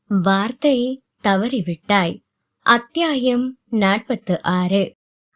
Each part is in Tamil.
வார்த்தை தவறிவிட்டாய். அத்தியாயம் 46.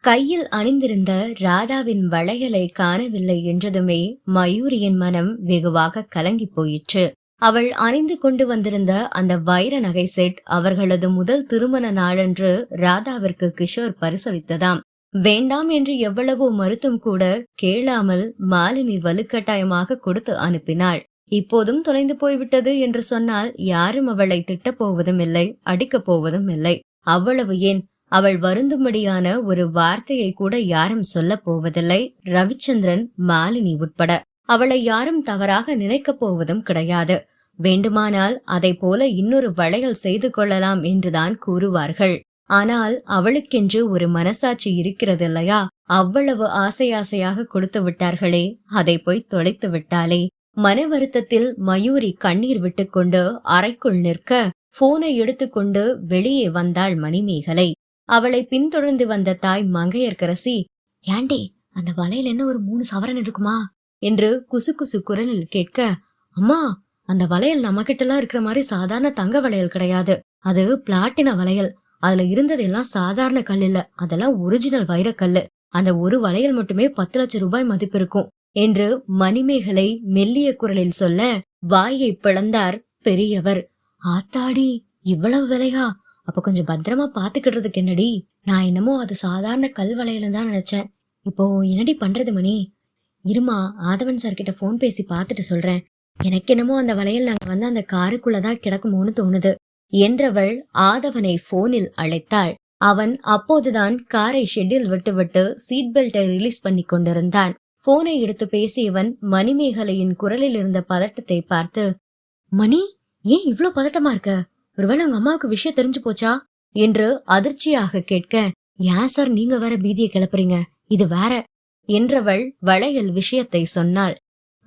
கையில் அணிந்திருந்த ராதாவின் வளையலை காணவில்லை என்றதுமே மயூரியின் மனம் வெகுவாக கலங்கி போயிற்று. அவள் அணிந்து கொண்டு வந்திருந்த அந்த வைர நகை செட் அவர்களது முதல் திருமண நாளன்று ராதாவிற்கு கிஷோர் பரிசளித்ததாம். வேண்டாம் என்று எவ்வளவோ மறுத்தும் கூட கேளாமல் மாலினி வலுக்கட்டாயமாக கொடுத்து அனுப்பினாள். இப்போதும் தொலைந்து போய்விட்டது என்று சொன்னால் யாரும் அவளை திட்டப் போவதும் இல்லை, அடிக்கப் போவதும் இல்லை. அவ்வளவு ஏன், அவள் வருந்தும்படியான ஒரு வார்த்தையை கூட யாரும் சொல்ல போவதில்லை, ரவிச்சந்திரன், மாலினி உட்பட. அவளை யாரும் தவறாக நினைக்கப் போவதும் கிடையாது. வேண்டுமானால் அதை போல இன்னொரு வளையல் செய்து கொள்ளலாம் என்றுதான் கூறுவார்கள். ஆனால் அவளுக்கென்று ஒரு மனசாட்சி இருக்கிறது இல்லையா? அவ்வளவு ஆசையாக கொடுத்து விட்டார்களே, அதை போய் தொலைத்து விட்டாளே. மன வருத்தத்தில் மயூரி கண்ணீர் விட்டுக்கொண்டு அறைக்குள் நிற்க போனை எடுத்துக்கொண்டு வெளியே வந்தாள் மணிமேகலை. அவளை பின்தொடர்ந்து வந்த தாய் மங்கையர்க்கரசி, "ஏண்டி, அந்த வளையல் என்ன ஒரு 3 சவரன் இருக்குமா?" என்று குசு குரலில் கேட்க, "அம்மா, அந்த வளையல் நம்ம கிட்டலாம் இருக்கிற மாதிரி சாதாரண தங்க வளையல் கிடையாது. அது பிளாட்டின வளையல். அதுல இருந்ததெல்லாம் சாதாரண கல் இல்ல, அதெல்லாம் ஒரிஜினல் வைரக்கல்லு. அந்த ஒரு வளையல் மட்டுமே 10 லட்சம் ரூபாய் மதிப்பு இருக்கும்" என்று மணிமேகலை மெல்லிய குரலில் சொல்ல வாயை பிளந்தார் பெரியவர். "ஆத்தாடி, இவ்வளவு விலையா? அப்ப கொஞ்சம் பத்திரமா பாத்துக்கிடுறதுக்கு என்னடி? நான் என்னமோ அது சாதாரண கல் வளையல்னு தான் நினைச்சேன். இப்போ என்னடி பண்றது மணி? இருமா, ஆதவன் சார் கிட்ட போன் பேசி பாத்துட்டு சொல்றேன். எனக்கு என்னமோ அந்த வளையல் நாங்க வந்து அந்த காருக்குள்ளதான் கிடக்குமோன்னு தோணுது" என்றவள் ஆதவனை போனில் அழைத்தாள். அவன் அப்போதுதான் காரை ஷெட்டில் விட்டு சீட் பெல்ட்டை ரிலீஸ் பண்ணி கொண்டிருந்தான். போனை எடுத்து பேசியவன் மணிமேகலையின் குரலில் இருந்த பதட்டத்தை பார்த்து, "மணி, ஏன் இவ்ளோ பதட்டமா இருக்க? ஒருவேளை உங்க அம்மாவுக்கு விஷயம் தெரிஞ்சு போச்சா?" என்று அதிர்ச்சியாக கேட்க, "ஏன் சார் நீங்க வேற பீதியை கிளப்புறீங்க? இது வேற" என்றவள் வளையல் விஷயத்தை சொன்னாள்.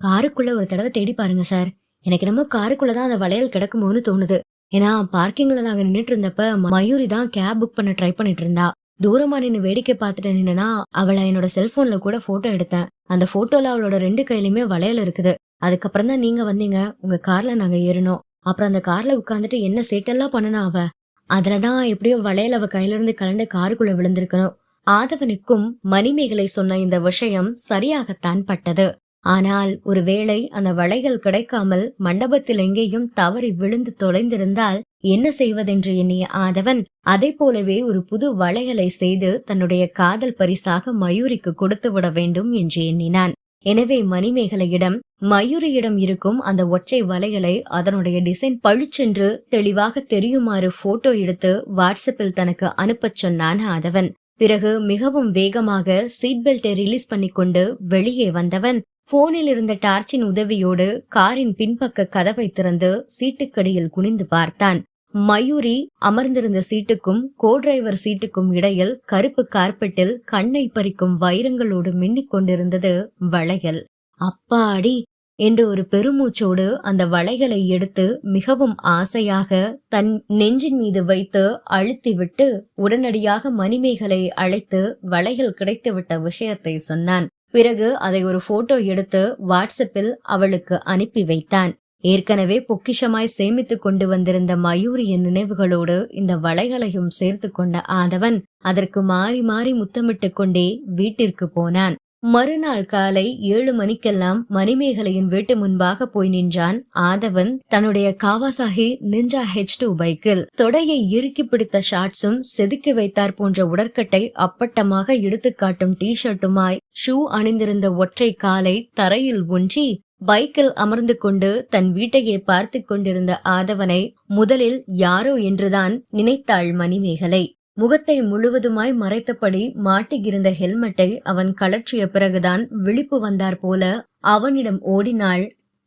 "காருக்குள்ள ஒரு தடவை தேடி பாருங்க சார். எனக்கு என்னமோ காருக்குள்ளதான் அந்த வளையல் கிடக்குமோன்னு தோணுது. ஏன்னா பார்க்கிங்ல நாங்க நின்றுட்டு இருந்தப்ப மயூரி தான் கேப் புக் பண்ண ட்ரை பண்ணிட்டு இருந்தா. தூரமா நின்னு வேடிக்கை பார்த்துட்டு நின்னா அவளை என்னோட செல்போன்ல கூட போட்டோ எடுத்தேன். அந்த போட்டோல அவளோட 2 கையிலுமே வளையல் இருக்குது. அதுக்கப்புறம் தான் நீங்க வந்தீங்க. உங்க கார்ல நாங்க ஏறினோம். அப்புறம் அந்த கார்ல உட்கார்ந்துட்டு என்ன சேட்டெல்லாம் பண்ணனா அவ. அதுலதான் எப்படியோ வளையல் அவ கையில இருந்து கலண்டு காருக்குள்ள விழுந்திருக்கணும்." ஆதவனுக்கும் மணிமேகலை சொன்ன இந்த விஷயம் சரியாகத்தான் பட்டது. ஆனால் ஒருவேளை அந்த வளையல் கிடைக்காமல் மண்டபத்தில் எங்கேயும் தவறி விழுந்து தொலைந்திருந்தால் என்ன செய்வதென்று எண்ணிய ஆதவன் அதை போலவே ஒரு புது வளையலை செய்து தன்னுடைய காதல் பரிசாக மயூரிக்கு கொடுத்து விட வேண்டும் என்று எண்ணினான். எனவே மணிமேகலையிடம் மயூரியிடம் இருக்கும் அந்த ஒற்றை வளையலை அதனுடைய டிசைன் பளிச்சென்று தெளிவாக தெரியுமாறு போட்டோ எடுத்து வாட்ஸ்அப்பில் தனக்கு அனுப்பச் சொன்னான் ஆதவன். பிறகு மிகவும் வேகமாக சீட் பெல்ட்டை ரிலீஸ் பண்ணி கொண்டு வெளியே வந்தவன் போனில் இருந்த டார்ச்சின் உதவியோடு காரின் பின்பக்க கதவை திறந்து சீட்டுக்கடியில் குனிந்து பார்த்தான். மயூரி அமர்ந்திருந்த சீட்டுக்கும் கோ டிரைவர் சீட்டுக்கும் இடையில் கருப்பு கார்பெட்டில் கண்ணை பறிக்கும் வைரங்களோடு மின்னிக் கொண்டிருந்தது வளையல். "அப்பாடி" என்று ஒரு பெருமூச்சோடு அந்த வளையலை எடுத்து மிகவும் ஆசையாக தன் நெஞ்சின் மீது வைத்து அழுத்திவிட்டு உடனடியாக மணிமேகலை அழைத்து வளையல் கிடைத்துவிட்ட விஷயத்தை சொன்னான். பிறகு அதை ஒரு போட்டோ எடுத்து வாட்ஸ்அப்பில் அவளுக்கு அனுப்பி வைத்தான். ஏற்கனவே பொக்கிஷமாய் சேமித்து கொண்டு வந்திருந்த மயூரியின் நினைவுகளோடு இந்த வளையலையும் சேர்த்து கொண்ட ஆதவன் அதற்கு மாறி மாறி முத்தமிட்டு கொண்டே வீட்டிற்கு போனான். மறுநாள் காலை 7 மணிக்கெல்லாம் மணிமேகலையின் வீட்டு முன்பாக போய் நின்றான் ஆதவன். தன்னுடைய காவாசாகி நிஞ்சா H2 பைக்கில் தொடையை இறுக்கி பிடித்த ஷார்ட்ஸும் செதுக்கி வைத்தார் போன்ற உடற்கட்டை அப்பட்டமாக எடுத்து காட்டும் டி-ஷர்ட்டுமாய் ஷூ அணிந்திருந்த ஒற்றை காலை தரையில் ஊன்றி பைக்கில் அமர்ந்து கொண்டு தன் வீட்டையே பார்த்து கொண்டிருந்த ஆதவனை முதலில் யாரோ என்றுதான் நினைத்தாள் மணிமேகலை. முகத்தை முழுவதுமாய் மறைத்தபடி மாட்டியிருந்த ஹெல்மெட்டை அவன் கலற்றிய பிறகுதான் விழிப்பு வந்தார் போல அவனிடம் ஓடினாள்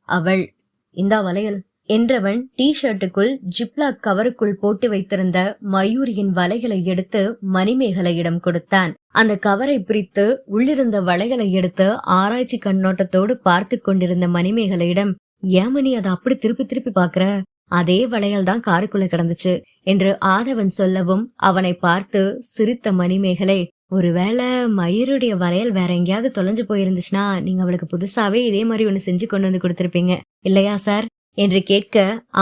அவள். "இந்தா வளையல்" என்றவன் டி-ஷர்ட்டுக்குள் ஜிப்லாக் கவருக்குள் போட்டு வைத்திருந்த மயூரியின் வளையலை எடுத்து மணிமேகலையிடம் கொடுத்தான். அந்த கவரை பிரித்து உள்ளிருந்த வளையலை எடுத்து ஆராய்ச்சி கண்ணோட்டத்தோடு பார்த்து கொண்டிருந்த மணிமேகலையிடம், "ஏமனி அதை அப்படி திருப்பி பாக்குற? அதே வளையல் தான் காருக்குள்ள கிடந்துச்சு" என்று ஆதவன் சொல்லவும் அவனை பார்த்து சிரித்த மணிமேகலை, "ஒருவேளை மயூருடைய வளையல் வேற எங்கேயாவது தொலைஞ்சு போயிருந்துச்சுன்னா நீங்க அவளுக்கு புதுசாவே இதே மாதிரி ஒண்ணு செஞ்சு கொண்டு வந்து கொடுத்திருப்பீங்க இல்லையா சார்?" என்று கேட்க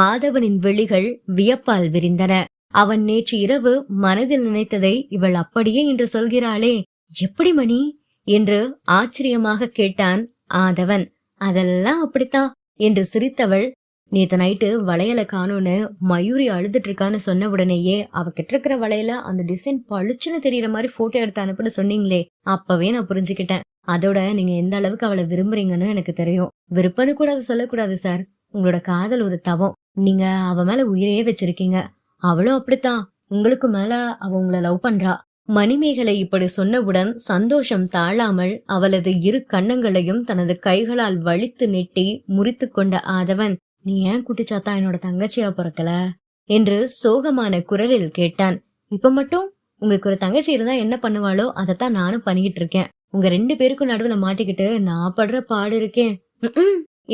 ஆதவனின் விழிகள் வியப்பால் விரிந்தன. அவன் நேற்று இரவு மனதில் நினைத்ததை இவள் அப்படியே இன்று சொல்கிறாளே, எப்படி மணி என்று ஆச்சரியமாக கேட்டான் ஆதவன். அதெல்லாம் அப்படித்தான் என்று சிரித்தவள், நேத்து நைட்டு வளையல காணோன்னு மயூரி அழுதுட்டு இருக்கான்னு சொன்ன உடனேயே அவகிட்ட இருக்கிற வளையல அந்த டிசைன் பளிச்சுன்னு தெரியற மாதிரி போட்டோ எடுத்து அனுப்புன்னு சொன்னீங்களே, அப்பவே நான் புரிஞ்சுக்கிட்டேன். அதோட நீங்க எந்த அளவுக்கு அவளை விரும்புறீங்கன்னு எனக்கு தெரியும். விருப்பன்னு கூட அதை சொல்லக்கூடாது சார். உங்களோட காதல் ஒரு தவம். நீங்க அவ மேல உயிரையே வச்சிருக்கீங்க. அவளும் அப்படித்தான். உங்களுக்கு மேல அவ உங்களை லவ் பண்றா. மணிமேகலை இப்படி சொன்னவுடன் சந்தோஷம் தாழாமல் அவளது இரு கன்னங்களையும் தனது கைகளால் வலித்து நெட்டி முறித்து கொண்ட ஆதவன், நீ ஏன் குட்டிச்சாத்தா என்னோட தங்கச்சியா பிறக்கல என்று சோகமான குரலில் கேட்டான். இப்ப மட்டும் உங்களுக்கு ஒரு தங்கச்சி இருந்தா என்ன பண்ணுவாளோ அதைத்தான் நானும் பண்ணிக்கிட்டு இருக்கேன். உங்க 2 பேருக்கும் நடுவுல மாட்டிக்கிட்டு நான் படுற பாடு இருக்கேன்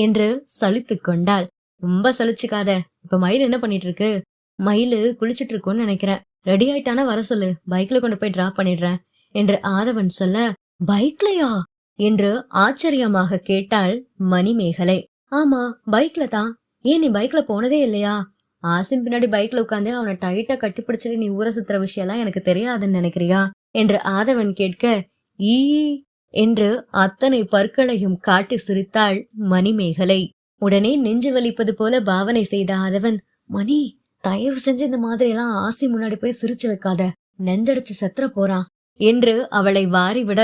என்று சலித்து கொண்டாள். ரொம்ப சலிச்சுக்காத. இப்ப மயில் என்ன பண்ணிட்டு இருக்கு? மயிலு குளிச்சுட்டு இருக்கும்னு நினைக்கிறேன். ரெடி ஆயிட்டானா வர சொல்லு, பைக்ல கொண்டு போய் டிராப் பண்ணிடுறேன் என்று ஆதவன் சொல்ல, பைக்லயா என்று ஆச்சரியமாக கேட்டாள் மணிமேகலை. ஆமா, பைக்ல தான். ஏன் நீ பைக்ல போனதே இல்லையா? ஆசிம் பின்னாடி பைக்ல உட்காந்து அவனை டைட்டா கட்டிப்பிடிச்சிட்டு நீ ஊரை சுத்துற விஷயம் எல்லாம் எனக்கு தெரியாதுன்னு நினைக்கிறியா என்று ஆதவன் கேட்க, ஈ என்று அத்தனை பற்களையும் காட்டி சிரித்தாள் மணிமேகலை. உடனே நெஞ்சு வலிப்பது போல பாவனை செய்த ஆதவன், மணி தயவு செஞ்சு இந்த மாதிரி எல்லாம் ஆசி முன்னாடி போய் சிரிச்சு வைக்காத, நெஞ்சடிச்சு செத்துற போறான் என்று அவளை வாரிவிட,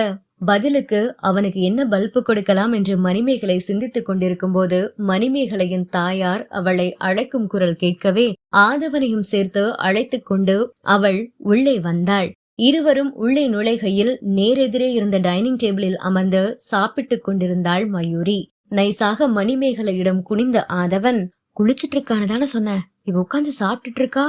பதிலுக்கு அவனுக்கு என்ன பல்பு கொடுக்கலாம் என்று மணிமேகலை சிந்தித்துக் கொண்டிருக்கும் போது மணிமேகலையின் தாயார் அவளை அழைக்கும் குரல் கேட்கவே ஆதவனையும் சேர்த்து அழைத்துக் கொண்டு அவள் உள்ளே வந்தாள். இருவரும் உள்ளே நுழைகையில் நேரெதிரே இருந்த டைனிங் டேபிளில் அமர்ந்து சாப்பிட்டுக் கொண்டிருந்தாள் மயூரி. நைசாக மணிமேகலையிடம் குனிந்த ஆதவன், குளிச்சுட்டு இருக்கான்னு தானே சொன்ன, இவ உட்காந்து சாப்பிட்டுட்டு இருக்கா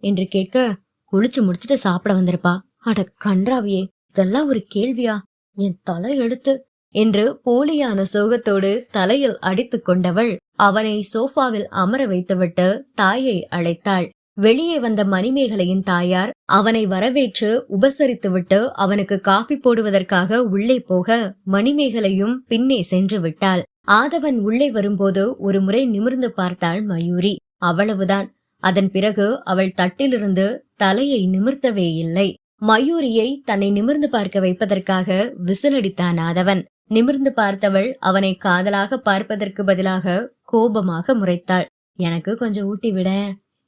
என்று கேட்க, குளிச்சு முடிச்சுட்டு சாப்பிட வந்திருப்பா. அட கன்றாவியே, இதெல்லாம் ஒரு கேள்வியா? என் தலை எழுத்து என்று போலியான சோகத்தோடு தலையில் அடித்து கொண்டவள் அவனை சோஃபாவில் அமர வைத்துவிட்டு தாயை அழைத்தாள். வெளியே வந்த மணிமேகலையின் தாயார் அவனை வரவேற்று உபசரித்துவிட்டு அவனுக்கு காஃபி போடுவதற்காக உள்ளே போக மணிமேகலையும் பின்னே சென்று விட்டாள். ஆதவன் உள்ளே வரும்போது ஒரு முறை நிமிர்ந்து பார்த்தாள் மயூரி. அவ்வளவுதான். அதன் பிறகு அவள் தட்டிலிருந்து தலையை நிமிர்த்தவே இல்லை. மயூரியை தன்னை நிமிர்ந்து பார்க்க வைப்பதற்காக விசிலடித்தான் ஆதவன். நிமிர்ந்து பார்த்தவள் அவனை காதலாக பார்ப்பதற்கு பதிலாக கோபமாக முறைத்தாள். எனக்கு கொஞ்சம் ஊட்டி விட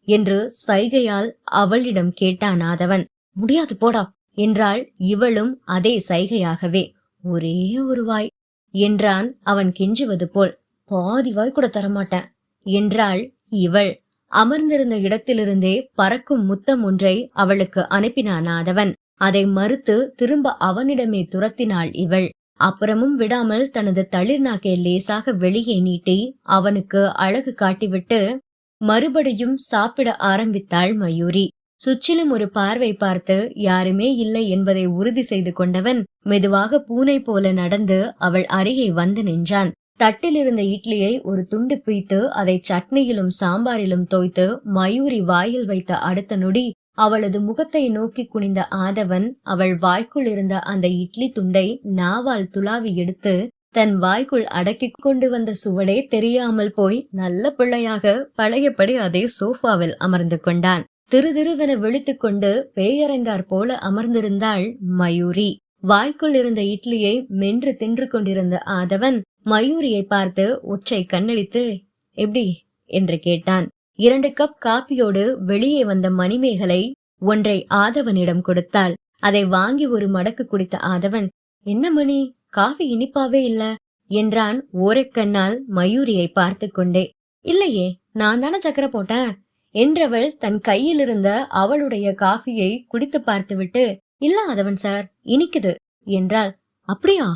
என்று சைகையால் அவளிடம் கேட்டான் ஆதவன். முடியாது போடா என்றாள் இவளும் அதே சைகையாகவே. ஒரே ஒரு வாய் என்றான் அவன் கெஞ்சுவது போல். பாதி வாய் கூட தரமாட்டேன் என்றாள் இவள். அமர்ந்திருந்த இடத்திலிருந்தே பறக்கும் முத்தம் ஒன்றை அவளுக்கு அனுப்பினான் ஆதவன். அதை மறுத்து திரும்ப அவனிடமே துரத்தினாள் இவள். அப்புறமும் விடாமல் தனது தளிர் நாக்கை லேசாக வெளியே நீட்டி அவனுக்கு அழகு காட்டிவிட்டு மறுபடியும் சாப்பிட ஆரம்பித்தாள் மயூரி. சுற்றிலும் ஒரு பார்வை பார்த்து யாருமே இல்லை என்பதை உறுதி செய்து கொண்டவன் மெதுவாக பூனை போல நடந்து அவள் அருகே வந்து நின்றான். தட்டில் இருந்த இட்லியை ஒரு துண்டு பீத்து அதை சட்னியிலும் சாம்பாரிலும் தோய்த்து மயூரி வாயில் வைத்த அடுத்த நொடி அவளது முகத்தை நோக்கி குனிந்த ஆதவன் அவள் வாய்க்குள் இருந்த அந்த இட்லி துண்டை நாவால் துளாவி எடுத்து தன் வாய்க்குள் அடக்கி கொண்டு வந்த சுவடே தெரியாமல் போய் நல்ல பிள்ளையாக பழையபடி அதே சோஃபாவில் அமர்ந்து கொண்டான். திருதிருவென விழித்துக் கொண்டு பேயறைந்தார் போல அமர்ந்திருந்தாள் மயூரி. வாய்க்குள் இருந்த இட்லியை மென்று தின்று கொண்டிருந்த ஆதவன் மயூரியை பார்த்து ஒற்றை கண்ணடித்து, எப்படி என்று கேட்டான். 2 கப் காப்பியோடு வெளியே வந்த மணிமேகலை ஒன்றை ஆதவனிடம் கொடுத்தாள். அதை வாங்கி ஒரு மடக்கு குடித்த ஆதவன், என்ன மணி, காஃபி இனிப்பாவே இல்ல என்றான் ஓரக்கண்ணால் மயூரியை பார்த்து கொண்டே. இல்லையே, நான் தானே சக்கரை போட்டேன் என்றவள் தன் கையில் இருந்த அவளுடைய காஃபியை குடித்து பார்த்துவிட்டு, இல்ல ஆதவன் சார், இனிக்குது என்றாள். அப்படியா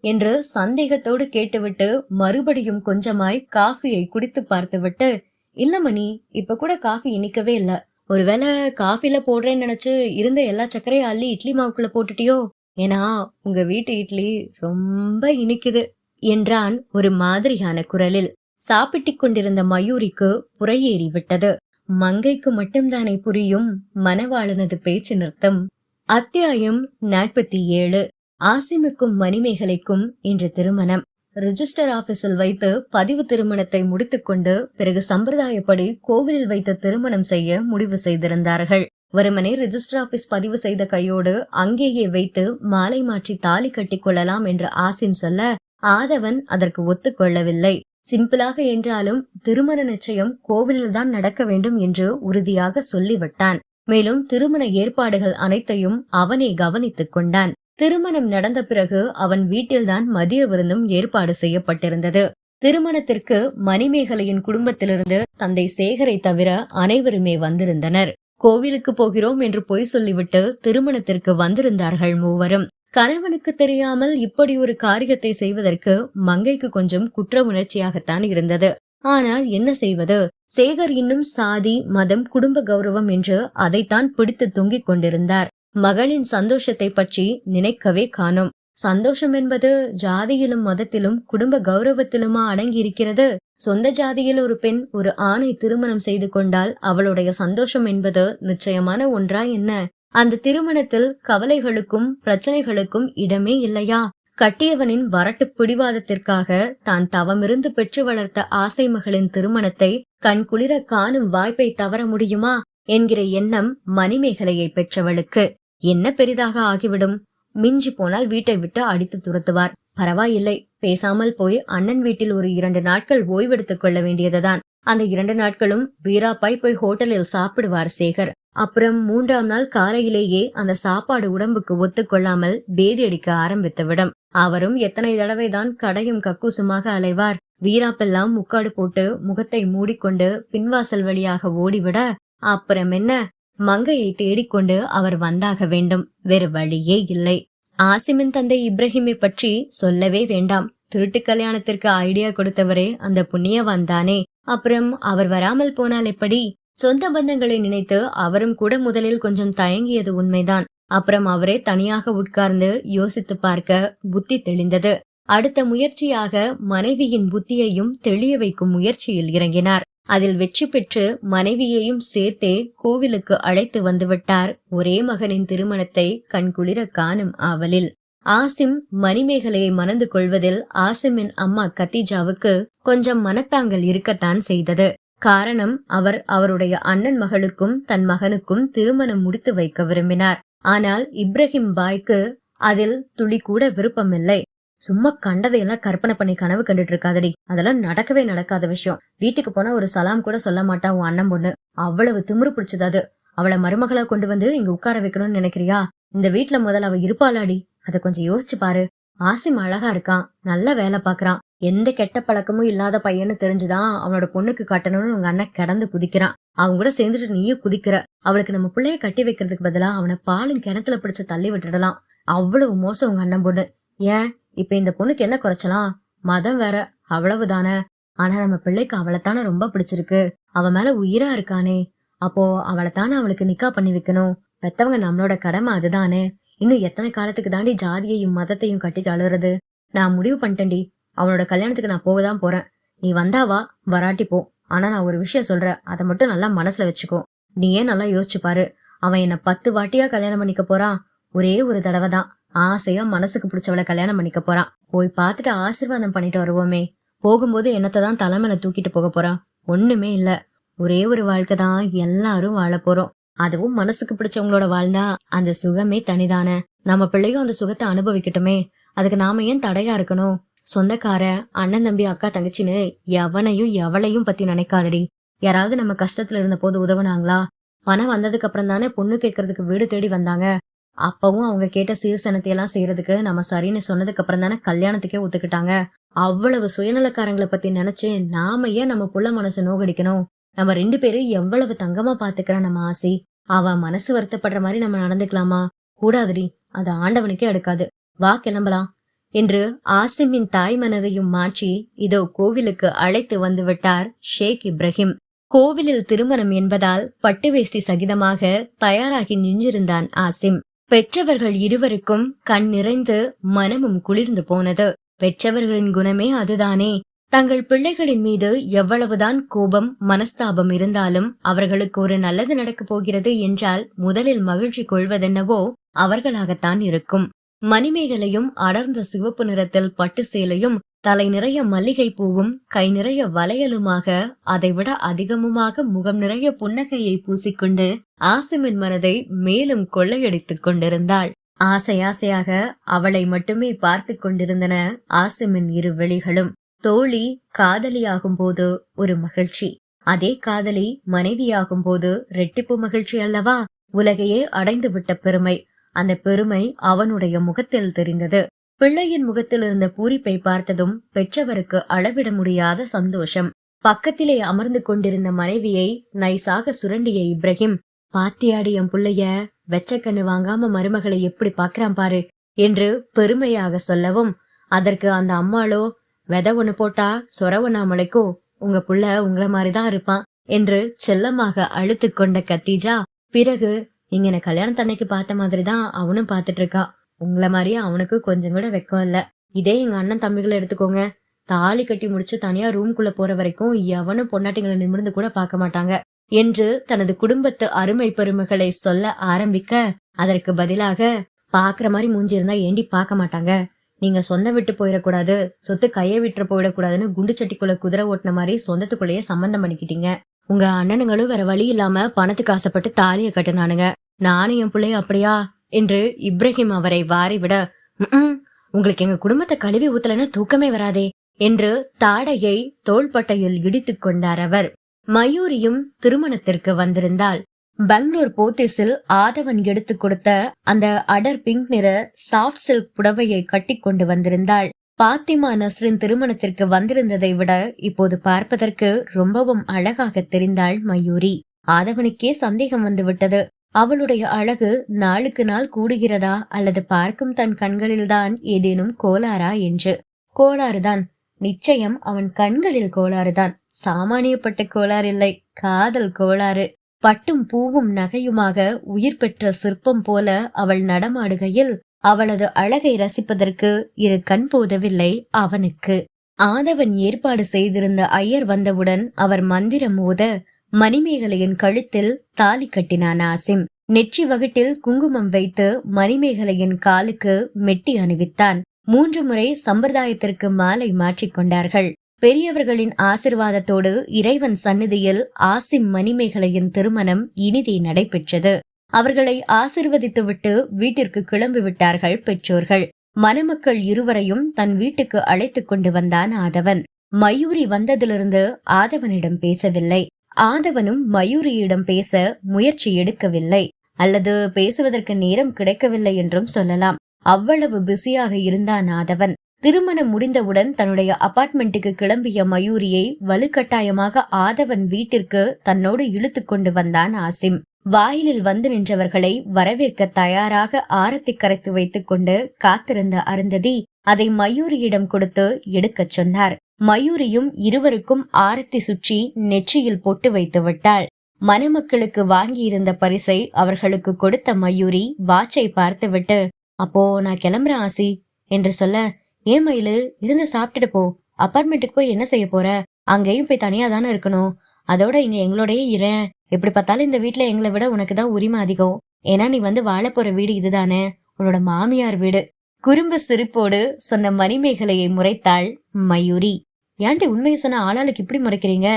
என்று சந்தேகத்தோடு கேட்டுவிட்டு மறுபடியும் கொஞ்சமாய் காஃபியை குடித்து பார்த்துவிட்டு, இல்ல மணி, இப்ப கூட காஃபி இனிக்கவே இல்ல. ஒருவேளை காஃபில போடுறேன்னு நினைச்சு இருந்த எல்லா சக்கரையும் அள்ளி இட்லி மாவுக்குள்ள போட்டுட்டியோ? ஏன்னா உங்க வீட்டு இட்லி ரொம்ப இனிக்குது என்றான் ஒரு மாதிரியான குரலில். சாப்பிட்டுக் கொண்டிருந்த மயூரிக்கு புறையேறி விட்டது. மங்கைக்கு மட்டும்தானே புரியும் மணவாளனது பேச்சு நிறுத்தம். அத்தியாயம் 47. ஆசிமுக்கும் மணிமேகலைக்கும் இன்று திருமணம். ரிஜிஸ்டர் ஆபீஸில் வைத்து பதிவு திருமணத்தை முடித்துக்கொண்டு பிறகு சம்பிரதாயப்படி கோவிலில் வைத்து திருமணம் செய்ய முடிவு செய்திருந்தார்கள். வெறுமனே ரிஜிஸ்டர் ஆபீஸ் பதிவு செய்த கையோடு அங்கேயே வைத்து மாலை மாற்றி தாலி கட்டி கொள்ளலாம் என்று ஆசிம் சொல்ல ஆதவன் அதற்கு ஒத்துக்கொள்ளவில்லை. சிம்பிளாக என்றாலும் திருமண நிச்சயம் கோவிலில் தான் நடக்க வேண்டும் என்று உறுதியாக சொல்லிவிட்டான். மேலும் திருமண ஏற்பாடுகள் அனைத்தையும் அவனே கவனித்துக் கொண்டான். திருமணம் நடந்த பிறகு அவன் வீட்டில்தான் மதிய விருந்தும் ஏற்பாடு செய்யப்பட்டிருந்தது. திருமணத்திற்கு மணிமேகலையின் குடும்பத்திலிருந்து தந்தை சேகரை தவிர அனைவருமே வந்திருந்தனர். கோவிலுக்கு போகிறோம் என்று பொய் சொல்லிவிட்டு திருமணத்திற்கு வந்திருந்தார்கள் மூவரும். கணவனுக்கு தெரியாமல் இப்படி ஒரு காரியத்தை செய்வதற்கு மங்கைக்கு கொஞ்சம் குற்ற உணர்ச்சியாகத்தான் இருந்தது. ஆனால் என்ன செய்வது? சேகர் இன்னும் சாதி, மதம், குடும்ப கௌரவம் என்று அதைத்தான் பிடித்து தொங்கிக் கொண்டிருந்தார். மகளின் சந்தோஷத்தை பற்றி நினைக்கவே காணோம். சந்தோஷம் என்பது ஜாதியிலும் மதத்திலும் குடும்ப கௌரவத்திலுமா அடங்கி இருக்கிறது? சொந்த ஜாதியில் ஒரு பெண் ஒரு ஆணை திருமணம் செய்து கொண்டால் அவளுடைய சந்தோஷம் என்பது நிச்சயமான ஒன்றா என்ன? அந்த திருமணத்தில் கவலைகளுக்கும் பிரச்சனைகளுக்கும் இடமே இல்லையா? கட்டியவனின் வரட்டு பிடிவாதத்திற்காக தான் தவமிருந்து பெற்று வளர்த்த ஆசை மகளின் திருமணத்தை கண் குளிர காணும் வாய்ப்பை தவற முடியுமா என்கிற எண்ணம் மணிமேகலையை பெற்றவளுக்கு. என்ன பெரிதாக ஆகிவிடும்? மிஞ்சி போனால் வீட்டை விட்டு அடித்து துரத்துவார். பரவாயில்லை, பேசாமல் போய் அண்ணன் வீட்டில் ஒரு 2 நாட்கள் ஓய்வெடுத்துக் கொள்ள வேண்டியதுதான். அந்த 2 நாட்களும் வீராப்பாய் போய் ஹோட்டலில் சாப்பிடுவார் சேகர். அப்புறம் 3ஆம் நாள் காலையிலேயே அந்த சாப்பாடு உடம்புக்கு ஒத்துக்கொள்ளாமல் பேதி அடிக்க ஆரம்பித்துவிடும். அவரும் எத்தனை தடவைதான் கடையும் கக்கூசுமாக அலைவார். வீராப்பெல்லாம் முக்காடு போட்டு முகத்தை மூடிக்கொண்டு பின்வாசல் வழியாக ஓடிவிட அப்புறம் என்ன? மங்கையை தேடிக்கொண்டு அவர் வந்தாக வேண்டும். வேறு வழியே இல்லை. ஆசிமின் தந்தை இப்ராஹிமை பற்றி சொல்லவே வேண்டாம். திருட்டு கல்யாணத்திற்கு ஐடியா கொடுத்தவரே அந்த புண்ணியவான் தானே. அப்புறம் அவர் வராமல் போனால் எப்படி? சொந்த பந்தங்களை நினைத்து அவரும் கூட முதலில் கொஞ்சம் தயங்கியது உண்மைதான். அப்புறம் அவரே தனியாக உட்கார்ந்து யோசித்து பார்க்க புத்தி தெளிந்தது. அடுத்த முயற்சியாக மனைவியின் புத்தியையும் தெளிய வைக்கும் முயற்சியில் இறங்கினார். அதில் வெற்றி பெற்று மனைவியையும் சேர்த்தே கோவிலுக்கு அழைத்து வந்துவிட்டார். ஒரே மகனின் திருமணத்தை கண்குளிர காணும் ஆவலில். ஆசிம் மணிமேகலையை மணந்து கொள்வதில் ஆசிமின் அம்மா கத்தீஜாவுக்கு கொஞ்சம் மனத்தாங்கல் இருக்கத்தான் செய்தது. காரணம், அவர் அவருடைய அண்ணன் மகளுக்கும் தன் மகனுக்கும் திருமணம் முடித்து வைக்க விரும்பினார். ஆனால் இப்ராஹிம் பாய்க்கு அதில் துளி கூட விருப்பமில்லை. சும்மா கண்டதையெல்லாம் கற்பனை பண்ணி கனவு கண்டுட்டு இருக்காதடி, அதெல்லாம் நடக்கவே நடக்காத விஷயம். வீட்டுக்கு போனா ஒரு சலாம் கூட சொல்ல மாட்டா உன் அண்ணன் பொண்ணு. அவ்வளவு திமிரு பிடிச்சது அது. அவளை மருமகளா கொண்டு வந்து இங்க உட்கார வைக்கணும்னு நினைக்கிறியா? இந்த வீட்டுல முதல்ல அவ இருப்பாளாடி, அத கொஞ்சம் யோசிச்சு பாரு. ஆசிம் அழகா இருக்கான், நல்ல வேலை பாக்குறான், எந்த கெட்ட பழக்கமும் இல்லாத பையன்னு தெரிஞ்சுதான் அவனோட பொண்ணுக்கு கட்டணும்னு உங்க அண்ணன் கிடந்து குதிக்கிறான். அவங்க கூட சேர்ந்துட்டு நீயும் குதிக்கிற. அவளுக்கு நம்ம பிள்ளைய கட்டி வைக்கிறதுக்கு பதிலா அவனை பாலின் கிணத்துல பிடிச்சு தள்ளி விட்டுடலாம். அவ்வளவு மோசம் உங்க அண்ணன் பொண்ணு. ஏன் இப்ப இந்த பொண்ணுக்கு என்ன குறைச்சலாம்? மதம் வேற, அவ்வளவுதானே. ஆனா நம்ம பிள்ளைக்கு அவளைத்தானே ரொம்ப பிடிச்சிருக்கு. அவ மேல உயிரா இருக்கானே. அப்போ அவளைத்தானே அவளுக்கு நிக்கா பண்ணி வைக்கணும். பெத்தவங்க நம்மளோட கடமை அதுதானே. இன்னும் எத்தனை காலத்துக்கு தாண்டி ஜாதியையும் மதத்தையும் கட்டிட்டு அழுறது? நான் முடிவு பண்ணிட்டேன்டி, அவனோட கல்யாணத்துக்கு நான் போகதான் போறேன். நீ வந்தாவா, வராட்டி போ. ஆனா நான் ஒரு விஷயம் சொல்றேன், அதை மட்டும் நல்லா மனசுல வச்சுக்கோ. நீ ஏன் நல்லா யோசிச்சு பாரு. அவன் என்ன 10 வாட்டியா கல்யாணம் பண்ணிக்க போறான். ஒரே ஒரு தடவை தான் ஆசையா மனசுக்கு பிடிச்சவளை கல்யாணம் பண்ணிக்க போறான். போய் பார்த்துட்டு ஆசீர்வாதம் பண்ணிட்டு வருவோமே. போகும்போது என்னத்தான் தலைமையில தூக்கிட்டு போக போறான்? ஒண்ணுமே இல்ல. ஒரே ஒரு வாழ்க்கை தான் எல்லாரும் வாழ போறோம். அதுவும் மனசுக்கு பிடிச்சவங்களோட வாழ்ந்தா அந்த சுகமே தனிதானே. நம்ம பிள்ளையும் அந்த சுகத்தை அனுபவிக்கட்டுமே. அதுக்கு நாம ஏன் தடையா இருக்கணும்? சொந்தக்கார, அண்ணன் தம்பி, அக்கா தங்கச்சின்னு எவனையும் எவளையும் பத்தி நினைக்காதடி. யாராவது நம்ம கஷ்டத்துல இருந்த போது உதவுனாங்களா? பணம் வந்ததுக்கு அப்புறம் தானே பொண்ணு கேட்கறதுக்கு வீடு தேடி வந்தாங்க. அப்பவும் அவங்க கேட்ட சீர்சனத்தையெல்லாம் செய்யறதுக்கு நம்ம சரின்னு சொன்னதுக்கு அப்புறம் தானே கல்யாணத்துக்கே ஒத்துக்கிட்டாங்க. அவ்வளவு சுயநலக்காரங்களை பத்தி நினைச்சு நாம ஏன் நம்ம புள்ள மனசை நோகடிக்கணும்? நம்ம 2 பேரும் எவ்வளவு தங்கமா பாத்துக்கிறான் நம்ம ஆசி. அவ மனசு வருத்தப்படுற மாதிரி நம்ம நடந்துக்கலாமா? கூடாதுடி, அது ஆண்டவனுக்கே அடுக்காது. வா கிளம்பலாம் என்று ஆசிமின் தாய் மனதையும் மாற்றி இதோ கோவிலுக்கு அழைத்து வந்து விட்டார் ஷேக் இப்ராஹிம். கோவிலில் திருமணம் என்பதால் பட்டு வேஷ்டி சகிதமாக தயாராகி நின்றிருந்தான் ஆசிம். பெற்றவர்கள் இருவருக்கும் கண் நிறைந்து மனமும் குளிர்ந்து போனது. பெற்றவர்களின் குணமே அதுதானே. தங்கள் பிள்ளைகளின் மீது எவ்வளவுதான் கோபம், மனஸ்தாபம் இருந்தாலும் அவர்களுக்கு ஒரு நல்லது நடக்கப் போகிறது என்றால் முதலில் மகிழ்ச்சி கொள்வதென்னவோ அவர்களாகத்தான் இருக்கும். மணிமேகலையும் அடர்ந்த சிவப்பு நிறத்தில் பட்டு சேலையும் தலை நிறைய மல்லிகை பூவும் கை நிறைய வளையலுமாக அதைவிட அதிகமுமாக முகம் நிறைய புன்னகையை பூசிக்கொண்டு ஆசிமின் மனதை மேலும் கொள்ளையடித்துக் கொண்டிருந்தாள். ஆசை ஆசையாக அவளை மட்டுமே பார்த்து கொண்டிருந்தன ஆசிமின் இரு விழிகளும். தோழி காதலியாகும் போது ஒரு மகிழ்ச்சி, அதே காதலி மனைவியாகும் போது ரெட்டிப்பு மகிழ்ச்சி அல்லவா? உலகையே அடைந்து விட்ட பெருமை. அந்த பெருமை அவனுடைய முகத்தில் தெரிந்தது. பிள்ளையின் முகத்தில் இருந்த பூரிப்பை பார்த்ததும் பெற்றவருக்கு அளவிட முடியாத சந்தோஷம். பக்கத்திலே அமர்ந்து கொண்டிருந்த மனைவியை நைசாக சுரண்டிய இப்ராஹிம், பாத்தியாடி என் புள்ளைய வெச்சக்கண்ணு வாங்காம மருமகளை எப்படி பாக்குறான் பாரு என்று பெருமையாக சொல்லவும், அதற்கு அந்த அம்மாளோ, விதை ஒண்ணு போட்டா சொரவனா முளைக்கோ, உங்க புள்ள உங்கள மாதிரிதான் இருப்பான் என்று செல்லமாக அழுத்து கொண்ட கத்தீஜா, பிறகு நீங்க என்ன கல்யாணத்தன்னைக்கு பார்த்த மாதிரிதான் அவனும் பாத்துட்டு இருக்கான். உங்கள மாதிரியே அவனுக்கு கொஞ்சம் கூட வெக்கம் இல்ல. இதே எங்க அண்ணன் தம்பிகளை எடுத்துக்கோங்க. தாலி கட்டி முடிச்சு தனியா ரூம்குள்ள போற வரைக்கும் எவனும் பொண்டாட்டிங்களை நிமிர்ந்து கூட பார்க்க மாட்டாங்க என்று தனது குடும்பத்து அருமை பெருமைகளை சொல்ல ஆரம்பிக்க, அதற்கு பதிலாக, பாக்குற மாதிரி மூஞ்சி இருந்தா ஏண்டி பார்க்க மாட்டாங்க? நீங்க சொந்த விட்டு போயிடக்கூடாது, சொத்து கையை விட்டு போயிடக்கூடாதுன்னு குண்டு சட்டிக்குள்ள குதிரை ஓட்டின மாதிரி சொந்தத்துக்குள்ளேயே சம்பந்தம் பண்ணிக்கிட்டீங்க. உங்க அண்ணனுங்களும் வேற வழி இல்லாம பணத்துக்கு ஆசைப்பட்டு தாலிய கட்டுனானுங்க. நானும் என் பிள்ளைய அப்படியா என்று இப்ராஹிம் அவரை வாரிவிட, உங்களுக்கு எங்க குடும்பத்தை கழுவி ஊத்தலன்னா தூக்கமே வராதே என்று தாடையை தோள்பட்டையில் இடித்து கொண்டார் அவர். மயூரியும் திருமணத்திற்கு வந்திருந்தாள். பெங்களூர் போத்தீஸில் ஆதவன் எடுத்து கொடுத்த அந்த அடர் பிங்க் நிற சாஃப்ட் சில்க் புடவையை கட்டி கொண்டு வந்திருந்தாள். பாத்திமா நஸ்ரின் திருமணத்திற்கு வந்திருந்ததை விட இப்போது பார்ப்பதற்கு ரொம்பவும் அழகாக தெரிந்தாள் மயூரி. ஆதவனுக்கே சந்தேகம் வந்துவிட்டது. அவளுடைய அழகு நாளுக்கு நாள் கூடுகிறதா அல்லது பார்க்கும் தன் கண்களில்தான் ஏதேனும் கோளாறா என்று. கோளாறுதான், நிச்சயம் அவன் கண்களில் கோளாறுதான். சாமானியப்பட்ட கோளாறு இல்லை, காதல் கோளாறு. பட்டும் பூவும் நகையுமாக உயிர் பெற்ற சிற்பம் போல அவள் நடமாடுகையில் அவளது அழகை ரசிப்பதற்கு இரு கண் போதவில்லை அவனுக்கு. ஆதவன் ஏற்பாடு செய்திருந்த ஐயர் வந்தவுடன் அவர் மந்திரம் ஓத மணிமேகலையின் கழுத்தில் தாலி கட்டினான் ஆசிம். நெற்றி வகுட்டில் குங்குமம் வைத்து மணிமேகலையின் காலுக்கு மெட்டி அணிவித்தான். 3 முறை சம்பிரதாயத்திற்கு மாலை மாற்றிக்கொண்டார்கள். பெரியவர்களின் ஆசிர்வாதத்தோடு இறைவன் சந்நிதியில் ஆசிம் மணிமேகலையின் திருமணம் இனிதே நடைபெற்றது. அவர்களை ஆசிர்வதித்துவிட்டு வீட்டிற்கு கிளம்பி விட்டார்கள் பெற்றோர்கள். மணமக்கள் இருவரையும் தன் வீட்டுக்கு அழைத்து கொண்டு வந்தான் ஆதவன். மயூரி வந்ததிலிருந்து ஆதவனிடம் பேசவில்லை. ஆதவனும் மயூரியிடம் பேச முயற்சி எடுக்கவில்லை, அல்லது பேசுவதற்கு நேரம் கிடைக்கவில்லை என்றும் சொல்லலாம். அவ்வளவு பிஸியாக இருந்தான் ஆதவன். திருமணம் முடிந்தவுடன் தன்னுடைய அபார்ட்மெண்ட்டுக்கு கிளம்பிய மயூரியை வலுக்கட்டாயமாக ஆதவன் வீட்டிற்கு தன்னோடு இழுத்து கொண்டு வந்தான் ஆசிம். வாயிலில் வந்து நின்றவர்களை வரவேற்க தயாராக ஆரத்தி கரைத்து வைத்துக் கொண்டு காத்திருந்த அருந்ததி அதை மயூரியிடம் கொடுத்து எடுக்கச் சொன்னார். மயூரியும் இருவருக்கும் ஆரத்தி சுற்றி நெற்றியில் பொட்டு வைத்து விட்டாள். மணமக்களுக்கு வாங்கியிருந்த பரிசை அவர்களுக்கு கொடுத்த மயூரி வாட்சை பார்த்துவிட்டு, அப்போ நான் கிளம்புறேன் ஆசி என்று சொல்ல, ஏன் மயிலு, இருந்து சாப்பிட்டுட்டு போ. அபார்ட்மெண்ட்டுக்கு போய் என்ன செய்ய போற? அங்கேயும் போய் தனியா தானே இருக்கணும். அதோட இங்க எங்களோடய இரேன். எப்படி பார்த்தாலும் இந்த வீட்டுல எங்களை விட உனக்குதான் உரிமை அதிகம். ஏன்னா நீ வந்து வாழ போற வீடு இதுதானே, உன்னோட மாமியார் வீடு. குறும்பு சிரிப்போடு சொன்ன மணிமேகலையை முறைத்தாள் மயூரி. ஏன்டி உண்மையை சொன்ன ஆளாளுக்கு இப்படி முறைக்கிறீங்க?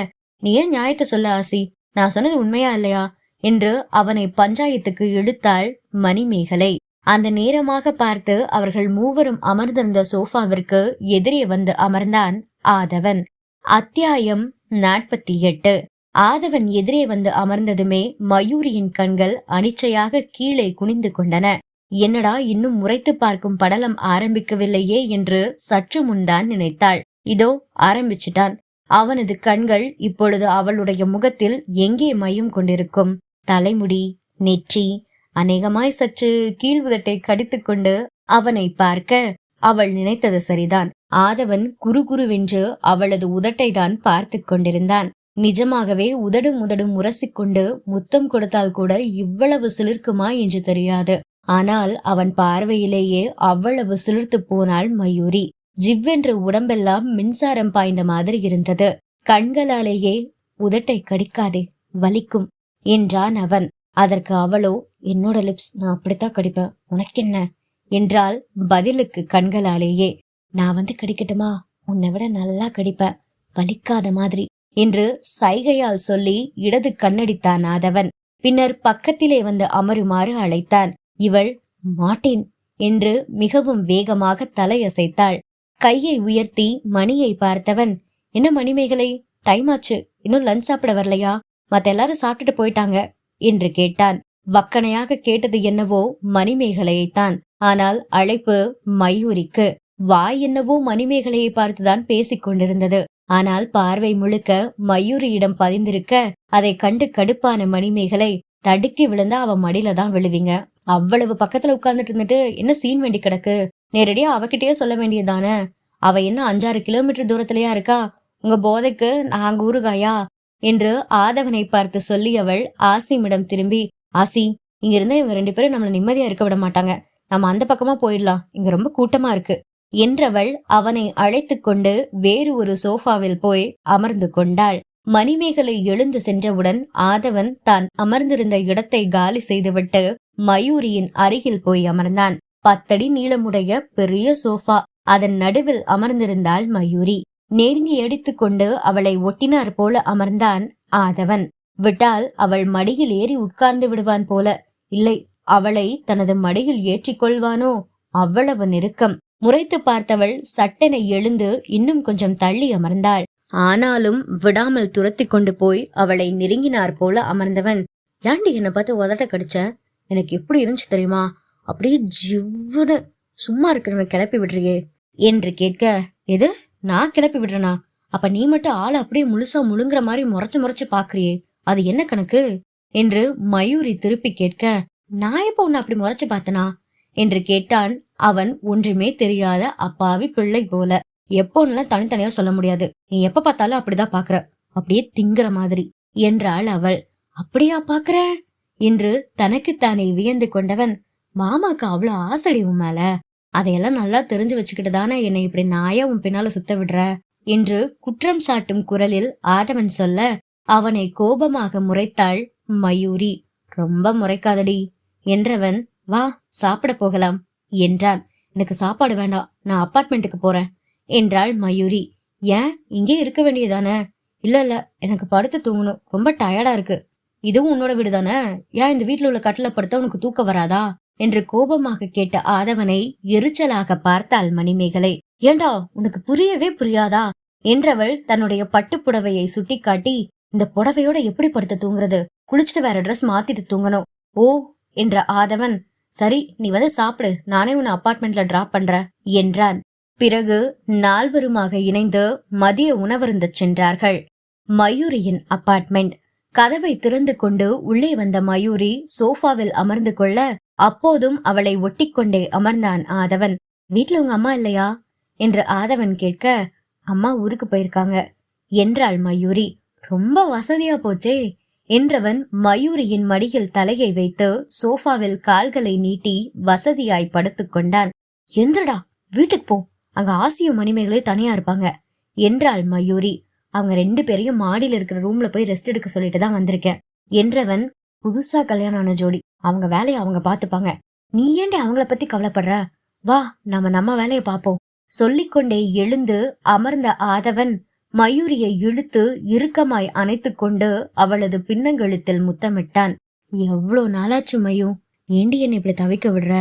நீ ஏன் நியாயத்தை சொல்ல ஆசி? நான் சொன்னது உண்மையா இல்லையா என்று அவனை பஞ்சாயத்துக்கு இழுத்தாள் மணிமேகலை. அந்த நேரமாக பார்த்து அவர்கள் மூவரும் அமர்ந்திருந்த சோஃபாவிற்கு எதிரே வந்து அமர்ந்தான் ஆதவன். அத்தியாயம் 48. ஆதவன் எதிரே வந்து அமர்ந்ததுமே மயூரியின் கண்கள் அனிச்சையாக கீழே குனிந்து கொண்டன. என்னடா இன்னும் முறைத்து பார்க்கும் படலம் ஆரம்பிக்கவில்லையே என்று சற்று முன்தான் நினைத்தாள். இதோ ஆரம்பிச்சிட்டான். அவனது கண்கள் இப்பொழுது அவளுடைய முகத்தில் எங்கே மையம் கொண்டிருக்கும்? தலைமுடி, நெற்றி, அநேகமாய் சற்று கீழ்வுதட்டை கடித்து கொண்டு அவனை பார்க்க அவள் நினைத்தது சரிதான். ஆதவன் குறுகுருவென்று அவளது உதட்டை தான் பார்த்து கொண்டிருந்தான். நிஜமாகவே உதடும் உரசிக்கொண்டு முத்தம் கொடுத்தால் கூட இவ்வளவு சிலிர்க்குமா என்று தெரியாது. ஆனால் அவன் பார்வையிலேயே அவ்வளவு சிலிர்த்து போனாள் மயூரி. ஜிவ்வென்று உடம்பெல்லாம் மின்சாரம் பாய்ந்த மாதிரி இருந்தது. கண்களாலேயே உதட்டை கடிக்காதே, வலிக்கும் என்றான் அவன். அதற்கு அவளோ, என்னோட லிப்ஸ் நான் அப்படித்தான் கடிப்பேன், உனக்கென்ன என்றால் பதிலுக்கு கண்களாலேயே. நான் வந்து கடிக்கட்டுமா? உன்னை விட நல்லா கடிப்பேன், வலிக்காத மாதிரி என்று சைகையால் சொல்லி இடது கண்ணடித்தான் ஆதவன். பின்னர் பக்கத்திலே வந்து அமருமாறு அழைத்தான். இவள் மாட்டேன் என்று மிகவும் வேகமாக தலையசைத்தாள். கையை உயர்த்தி மணியை பார்த்தவன், என்ன மணிமேகலை, டைம் ஆச்சு, இன்னும் லஞ்ச் சாப்பிட வரலையா? மத்த எல்லாரும் சாப்பிட்டுட்டு போயிட்டாங்க என்று கேட்டான். வக்கனையாக கேட்டது என்னவோ மணிமேகலையைத்தான். ஆனால் அழைப்பு மயூரிக்கு. வாய் என்னவோ மணிமேகலையை பார்த்துதான் பேசிக் கொண்டிருந்தது. ஆனால் பார்வை முழுக்க மயூரியிடம் பதிந்திருக்க அதை கண்டு கடுப்பான மணிமேகலை, தடுக்கி விழுந்தா அவ மடியில தான் விழுவீங்க, அவ்வளவு பக்கத்துல உட்கார்ந்துட்டு இருந்துட்டு என்ன சீன் வேண்டி கிடக்கு, நேரடியா அவகிட்டயே சொல்ல வேண்டியதானே, அவ என்ன 5-6 கிலோமீட்டர் தூரத்திலயா இருக்கா, உங்க போதைக்கு நாங்க ஊருகாயா என்று ஆதவனை பார்த்து சொல்லி அவள் ஆசிமிடம் திரும்பி, ஆசி, இங்க இருந்தா இவங்க 2 பேரும் நம்மள நிம்மதியா இருக்க விட மாட்டாங்க, நம்ம அந்த பக்கமா போயிடலாம், இங்க ரொம்ப கூட்டமா இருக்கு என்றவள் அவனை அழைத்து கொண்டு வேறு ஒரு சோஃபாவில் போய் அமர்ந்து கொண்டாள். மணிமேகலை எழுந்து சென்றவுடன் ஆதவன் தான் அமர்ந்திருந்த இடத்தை காலி செய்துவிட்டு மயூரியின் அருகில் போய் அமர்ந்தான். 10 அடி நீளமுடைய பெரிய சோஃபா, அதன் நடுவில் அமர்ந்திருந்தாள் மயூரி. நெருங்கி அடித்துக் கொண்டு அவளை ஒட்டினார் போல அமர்ந்தான் ஆதவன். விட்டால் அவள் மடியில் ஏறி உட்கார்ந்து விடுவான் போல. இல்லை, அவளை தனது மடியில் ஏற்றிக்கொள்வானோ, அவ்வளவு நெருக்கம். முறைத்து பார்த்தவள் சட்டென எழுந்து இன்னும் கொஞ்சம் தள்ளி அமர்ந்தாள். ஆனாலும் விடாமல் துரத்தி கொண்டு போய் அவளை நெருங்கினார் போல அமர்ந்தவன், ஏண்டி என்னை பார்த்து உதட்ட கடிச்ச, எனக்கு எப்படி இருந்துச்சு தெரியுமா, அப்படியே ஜிவ்வுன்னு, சும்மா இருக்கிறவன் கிளப்பி விடுறியே என்று கேட்க, எது, நான் கிளப்பி விடுறனா? அப்ப நீ மட்டும் ஆளை அப்படியே முழுசா முழுங்குற மாதிரி முறைச்சு முறைச்சு பாக்குறியே, அது என்ன கணக்கு என்று மயூரி திருப்பி கேட்க, நான் எப்ப உன்னை அப்படி முறைச்சு பார்த்தனா என்று கேட்டான். அவன் ஒன்றுமே தெரியாத அப்பாவி பிள்ளை போல. எப்போன்னெல்லாம் தனித்தனியா சொல்ல முடியாது, நீ எப்ப பார்த்தாலும் அப்படிதான் பாக்குற, அப்படியே திங்குற மாதிரி என்றாள் அவள். அப்படியா பாக்குற என்று தனக்குத்தானே வியந்து கொண்டவன், மாமாக்கு அவ்வளவு ஆசடி உன் மேல, அதையெல்லாம் நல்லா தெரிஞ்சு வச்சுக்கிட்டு தானே என்னை இப்படி நாயா உன் பின்னால சுத்த விடுற என்று குற்றம் சாட்டும் குரலில் ஆதவன் சொல்ல, அவனை கோபமாக முறைத்தாள் மயூரி. ரொம்ப முறைக்காதடி என்றவன், வா சாப்பிட போகலாம் என்றான். எனக்கு சாப்பாடு வேண்டாம், நான் அப்பார்ட்மெண்ட்டுக்கு போறேன் என்றாள் மயூரி. ஏன், இங்கே இருக்க வேண்டியதானே? இல்ல இல்ல, எனக்கு படுத்து தூங்கணும், ரொம்ப டயர்டா இருக்கு. இதுவும் உன்னோட வீடு தானே, ஏன் இந்த வீட்டுல உள்ள கட்டில படுத்த உனக்கு தூக்கம் வராதா என்று கோபமாக கேட்ட ஆதவனை எரிச்சலாக பார்த்தாள் மணிமேகலை. ஏண்டா, உனக்கு புரியவே புரியாதா என்றவள் தன்னுடைய பட்டுப்புடவையை சுட்டிக்காட்டி, இந்த புடவையோட எப்படி படுத்து தூங்குறது, குளிச்சுட்டு வேற ட்ரெஸ் மாத்திட்டு தூங்கணும். ஓ என்ற ஆதவன், சரி நீ வந்து சாப்பிடு, நானே உன்னை அப்பார்ட்மெண்ட்ல டிராப் பண்றேன் என்றான். பிறகு நால்வருமாக இணைந்து மதிய உணவருந்த சென்றார்கள். மயூரியின் அப்பார்ட்மெண்ட். கதவை திறந்து கொண்டு உள்ளே வந்த மயூரி சோஃபாவில் அமர்ந்து கொள்ள, அப்போதும் அவளை ஒட்டிக்கொண்டே அமர்ந்தான் ஆதவன். வீட்டுல உங்க அம்மா இல்லையா என்று ஆதவன் கேட்க, அம்மா ஊருக்கு போயிருக்காங்க என்றாள் மயூரி. ரொம்ப வசதியா போச்சே என்றவன் மயூரியின் மடியில் தலையை வைத்து சோஃபாவில் கால்களை நீட்டி வசதியாய் படுத்துக் கொண்டான். எந்திரடா, வீட்டுக்கு போ, அங்க ஆசியும் மணிமேகலை தனியா இருப்பாங்க என்றாள் மயூரி. அவங்க 2 பேரையும் மாடியில இருக்கிற ரூம்ல போய் ரெஸ்ட் எடுக்க சொல்லிட்டு தான் வந்திருக்கேன் என்றவன். புதுசா கல்யாணம் ஆன ஜோடி, அவங்க வேலையை அவங்க பாத்துப்பாங்க, நீ ஏண்டி அவங்கள பத்தி கவலைப்படுற, வா நம்ம வேலையை பாப்போம் சொல்லிக்கொண்டே எழுந்து அமர்ந்த ஆதவன் மயூரியை இழுத்து இறுக்கமாய் அணைத்து கொண்டு அவளது பின்னங்கழுத்தில் முத்தமிட்டான். எவ்வளோ நாளாச்சு மயூ, ஏண்டி என்னை இப்படி தவிக்க விடுற?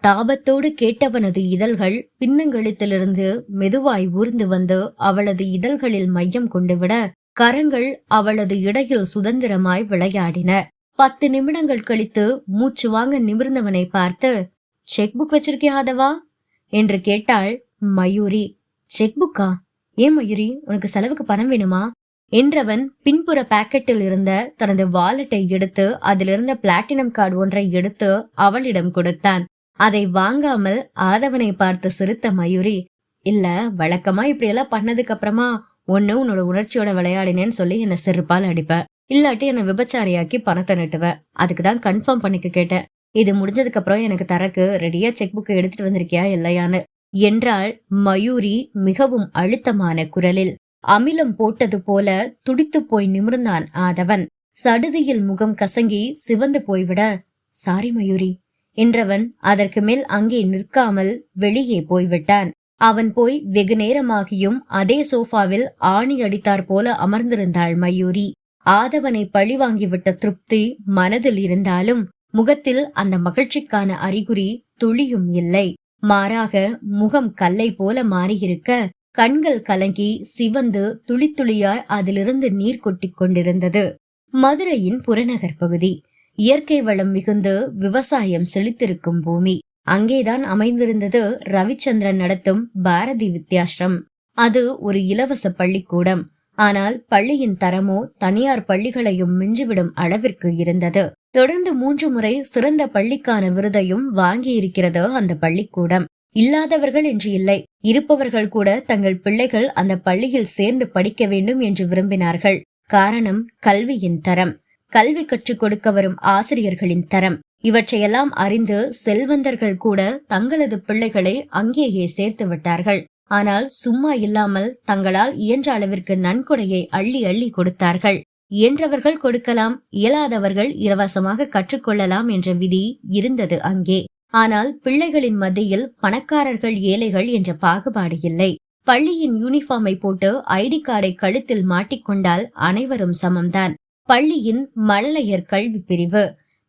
தாபத்தோடு கேட்டவனது இதழ்கள் பின்னங்கழுத்திலிருந்து மெதுவாய் ஊர்ந்து வந்து அவளது இதழ்களில் மையம் கொண்டு விட, கரங்கள் அவளது இடையில் சுதந்திரமாய் விளையாடின. 10 நிமிடங்கள் கழித்து மூச்சு வாங்க நிமிர்ந்தவனை பார்த்து, செக் புக் வச்சிருக்கியா ஆதவா என்று கேட்டாள் மயூரி. செக் புக்கா? ஏன் மயூரி, உனக்கு செலவுக்கு பணம் வேணுமா என்றவன் பின்புற பாக்கெட்டில் இருந்த தனது வாலெட்டை எடுத்து அதிலிருந்த பிளாட்டினம் கார்டு ஒன்றை எடுத்து அவளிடம் கொடுத்தான். அதை வாங்காமல் ஆதவனை பார்த்து சிரித்த மயூரி, இல்ல, வழக்கமா இப்படி எல்லாம் பண்ணதுக்கு அப்புறமா ஒண்ணு உன்னோட உணர்ச்சியோட விளையாடினேன்னு சொல்லி என்ன செருப்பால் அடிப்ப, இல்லாட்டி என்ன விபச்சாரியாக்கி பணத்தை நட்டுவ, அதுக்குதான் கன்ஃபார்ம் பண்ணிக்க கேட்டேன். இது முடிஞ்சதுக்கு அப்புறம் எனக்கு தரக்கு ரெடியா செக் புக்கை எடுத்துட்டு வந்திருக்கியா இல்லையான்னு என்றாள் மயூரி மிகவும் அழுத்தமான குரலில். அமிலம் போட்டது போல துடித்து போய் நிமிர்ந்தான் ஆதவன். சடுதியில் முகம் கசங்கி சிவந்து போய்விட, சாரி மயூரி என்றவன் அதற்கு மேல் அங்கே நிற்காமல் வெளியே போய்விட்டான். அவன் போய் வெகு நேரமாகியும் அதே சோஃபாவில் ஆணி அடித்தாற் போல அமர்ந்திருந்தாள் மயூரி. ஆதவனை பழிவாங்கிவிட்ட திருப்தி மனதில் இருந்தாலும் முகத்தில் அந்த மகிழ்ச்சிக்கான அறிகுறி துளியும் இல்லை. மாறாக முகம் கல்லை போல மாறியிருக்க, கண்கள் கலங்கி சிவந்து துளி துளியாய் அதிலிருந்து நீர் கொட்டிக் கொண்டிருந்தது. மதுரையின் புறநகர் பகுதி, இயற்கை வளம் மிகுந்து விவசாயம் செழித்திருக்கும் பூமி. அங்கேதான் அமைந்திருந்தது ரவிச்சந்திரன் நடத்தும் பாரதி வித்யாஸ்ரம். அது ஒரு இலவச பள்ளிக்கூடம். ஆனால் பள்ளியின் தரமோ தனியார் பள்ளிகளையும் மிஞ்சிவிடும் அளவிற்கு இருந்தது. தொடர்ந்து 3 முறை சிறந்த பள்ளிக்கான விருதையும் வாங்கியிருக்கிறது அந்த பள்ளிக்கூடம். இல்லாதவர்கள் என்று இல்லை, இருப்பவர்கள் கூட தங்கள் பிள்ளைகள் அந்த பள்ளியில் சேர்ந்து படிக்க வேண்டும் என்று விரும்பினார்கள். காரணம் கல்வியின் தரம், கல்வி கற்றுக் கொடுக்க வரும் ஆசிரியர்களின் தரம். இவற்றையெல்லாம் அறிந்து செல்வந்தர்கள் கூட தங்களது பிள்ளைகளை அங்கேயே சேர்த்து விட்டார்கள். ஆனால் சும்மா இல்லாமல் தங்களால் இயன்ற அளவிற்கு நன்கொடையை அள்ளி அள்ளி கொடுத்தார்கள். இயன்றவர்கள் கொடுக்கலாம், இயலாதவர்கள் இலவசமாக கற்றுக்கொள்ளலாம் என்ற விதி இருந்தது அங்கே. ஆனால் பிள்ளைகளின் மத்தியில் பணக்காரர்கள் ஏழைகள் என்ற பாகுபாடு இல்லை. பள்ளியின் யூனிஃபார்மை போட்டு ஐடி கார்டை கழுத்தில் மாட்டிக்கொண்டால் அனைவரும் சமம்தான். பள்ளியின் மழலையர் கல்வி பிரிவு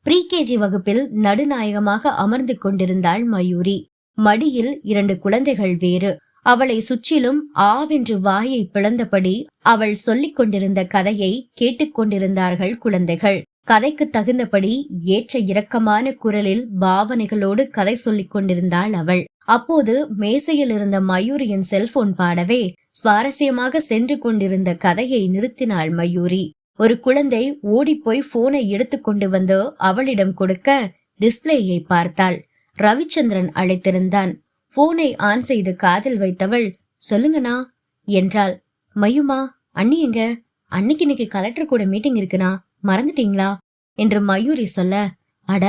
ப்ரீகேஜி வகுப்பில் நடுநாயகமாக அமர்ந்து கொண்டிருந்தாள் மயூரி. மடியில் 2 குழந்தைகள் வேறு. அவளை சுற்றிலும் ஆவென்று வாயை பிளந்தபடி அவள் சொல்லிக் கொண்டிருந்த கதையை கேட்டுக்கொண்டிருந்தார்கள் குழந்தைகள். கதைக்கு தகுந்தபடி ஏற்ற இரக்கமான குரலில் பாவனைகளோடு கதை சொல்லிக் கொண்டிருந்தாள் அவள். அப்போது மேசையில் இருந்த மயூரியின் செல்போன் பாடவே சுவாரஸ்யமாக சென்று கொண்டிருந்த கதையை நிறுத்தினாள் மயூரி. ஒரு குழந்தை ஓடிப்போய் போனை எடுத்து கொண்டு வந்து அவளிடம் கொடுக்க டிஸ்பிளேயை பார்த்தாள். ரவிச்சந்திரன் அழைத்திருந்தான். போனை ஆன் செய்து காதில் வைத்தவள், சொல்லுங்கண்ணா என்றாள். மயுமா, அண்ணி எங்க? அன்னைக்கு இன்னைக்கு கலெக்டர் கூட மீட்டிங் இருக்குண்ணா, மறந்துட்டீங்களா என்று மயூரி சொல்ல, அட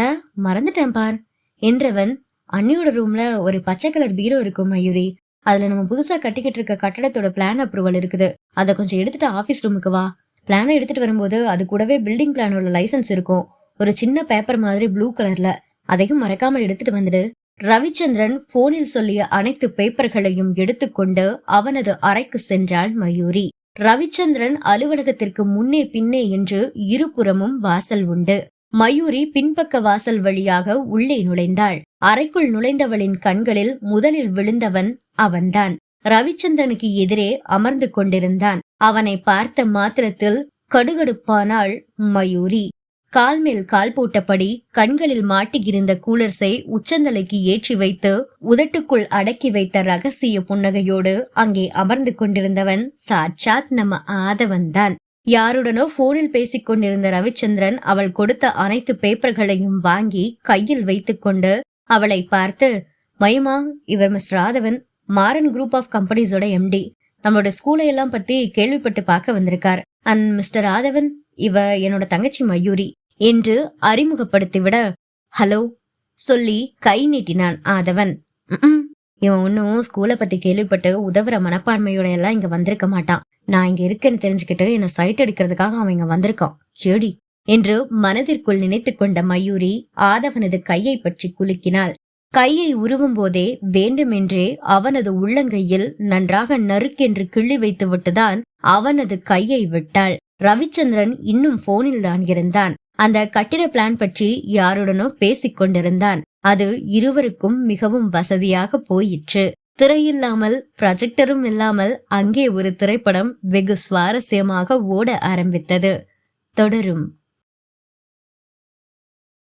மறந்துட்டேன் பார் என்றவன், அண்ணியோட ரூம்ல ஒரு பச்சை கலர் பீரோ இருக்கும் மயூரி, அதுல நம்ம புதுசா கட்டிக்கிட்டு இருக்க கட்டடத்தோட பிளான் அப்ரூவல் இருக்குது, அதை கொஞ்சம் எடுத்துட்டு ஆபீஸ் ரூமுக்கு வா. பிளானை எடுத்துட்டு வரும்போது அது கூடவே பில்டிங் பிளானோட லைசன்ஸ் இருக்கும், ஒரு சின்ன பேப்பர் மாதிரி ப்ளூ கலர்ல, அதையும் மறக்காமல் எடுத்துட்டு வந்துடு. ரவிச்சந்திரன் போனில் சொல்லிய அனைத்து பேப்பர்களையும் எடுத்துக்கொண்டு அவனது அறைக்கு சென்றாள் மயூரி. ரவிச்சந்திரன் அலுவலகத்திற்கு முன்னே பின்னே என்று இருபுறமும் வாசல் உண்டு. மயூரி பின்பக்க வாசல் வழியாக உள்ளே நுழைந்தாள். அறைக்குள் நுழைந்தவளின் கண்களில் முதலில் விழுந்தவன் அவன்தான். ரவிச்சந்திரனுக்கு எதிரே அமர்ந்து கொண்டிருந்தான். அவனை பார்த்த மாத்திரத்தில் கடுகடுப்பானாள் மயூரி. கால் மேல் கால் போட்டபடி கண்களில் மாட்டியிருந்த கூலர்ஸை உச்சந்தலைக்கு ஏற்றி வைத்து உதட்டுக்குள் அடக்கி வைத்த ரகசிய புன்னகையோடு அங்கே அமர்ந்து கொண்டிருந்தவன் சாட்சாத் நம்ம ஆதவன்தான். யாருடனோ போனில் பேசிக் கொண்டிருந்த ரவிச்சந்திரன் அவள் கொடுத்த அனைத்து பேப்பர்களையும் வாங்கி கையில் வைத்துக்கொண்டு அவளை பார்த்து, மயுமா, இவர் mister Aadhavan, Maran group of கம்பெனிஸோட எம்டி. நம்மளோட ஸ்கூலை எல்லாம் பத்தி கேள்விப்பட்டு பார்க்க வந்திருக்கார். அண்ட் மிஸ்டர் ஆதவன், இவ என்னோட தங்கச்சி மயூரி என்று அறிமுகப்படுத்திவிட, ஹலோ சொல்லி கை நீட்டினான் ஆதவன். இவன் ஒன்னும் ஸ்கூலை பத்தி கேள்விப்பட்டு உதவுற மனப்பான்மையோட எல்லாம் இங்க வந்திருக்க மாட்டான். நான் இங்க இருக்கேன்னு தெரிஞ்சுக்கிட்டு என்ன சைட் அடிக்கிறதுக்காக அவன் இங்க வந்திருக்கான், செடி என்று மனதிற்குள் நினைத்து கொண்ட மயூரி ஆதவனது கையை பற்றி குலுக்கினாள். கையை உருவும் போதே வேண்டுமென்றே அவனது உள்ளங்கையில் நன்றாக நறுக்கென்று கிள்ளி வைத்து விட்டுதான் அவனது கையை விட்டாள். ரவிச்சந்திரன் இன்னும் போனில் தான் இருந்தான். அந்த கட்டிட பிளான் பற்றி யாருடனோ பேசிக் கொண்டிருந்தான். அது இருவருக்கும் மிகவும் வசதியாக போயிற்று. திரையில்லாமல் ப்ரொஜெக்டரும் இல்லாமல் அங்கே ஒரு திரைப்படம் வெகு சுவாரஸ்யமாக ஓட ஆரம்பித்தது. தொடரும்.